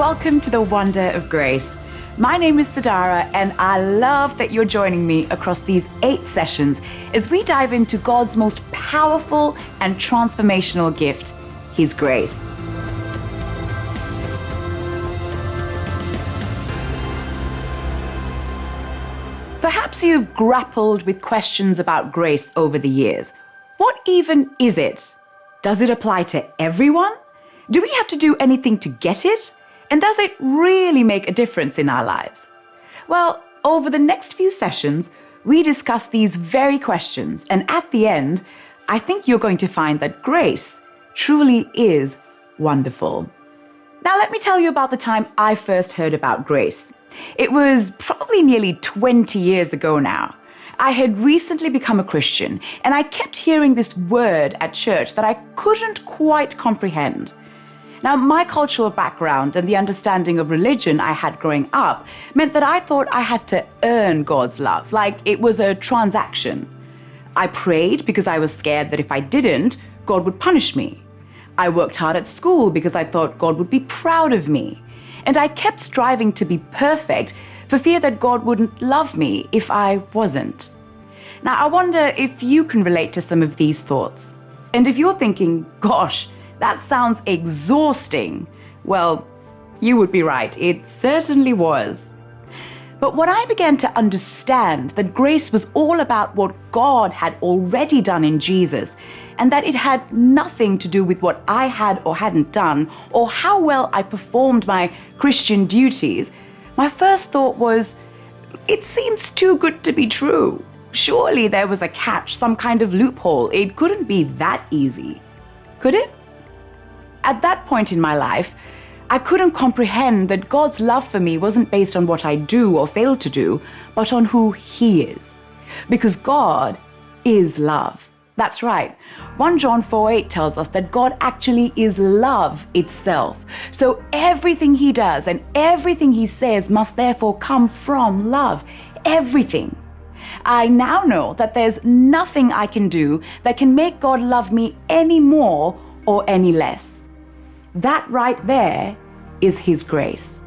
welcome to the Wonder of Grace. My name is Sadara, and I love that you're joining me across these 8 sessions as we dive into God's most powerful and transformational gift, His grace. Perhaps you've grappled with questions about grace over the years. What even is it? Does it apply to everyone? Do we have to do anything to get it? And does it really make a difference in our lives? Well, over the next few sessions, we discuss these very questions, and at the end, I think you're going to find that grace truly is wonderful. Now, let me tell you about the time I first heard about grace. It was probably nearly 20 years ago now. I had recently become a Christian, and I kept hearing this word at church that I couldn't quite comprehend. Now, my cultural background and the understanding of religion I had growing up meant that I thought I had to earn God's love, like it was a transaction. I prayed because I was scared that if I didn't, God would punish me. I worked hard at school because I thought God would be proud of me. And I kept striving to be perfect for fear that God wouldn't love me if I wasn't. Now, I wonder if you can relate to some of these thoughts. And if you're thinking, gosh, that sounds exhausting, well, you would be right. It certainly was. But when I began to understand that grace was all about what God had already done in Jesus, and that it had nothing to do with what I had or hadn't done, or how well I performed my Christian duties, my first thought was, it seems too good to be true. Surely there was a catch, some kind of loophole. It couldn't be that easy. Could it? At that point in my life, I couldn't comprehend that God's love for me wasn't based on what I do or fail to do, but on who He is. Because God is love. That's right. 1 John 4:8 tells us that God actually is love itself. So everything He does and everything He says must therefore come from love. Everything. I now know that there's nothing I can do that can make God love me any more or any less. That right there is His grace.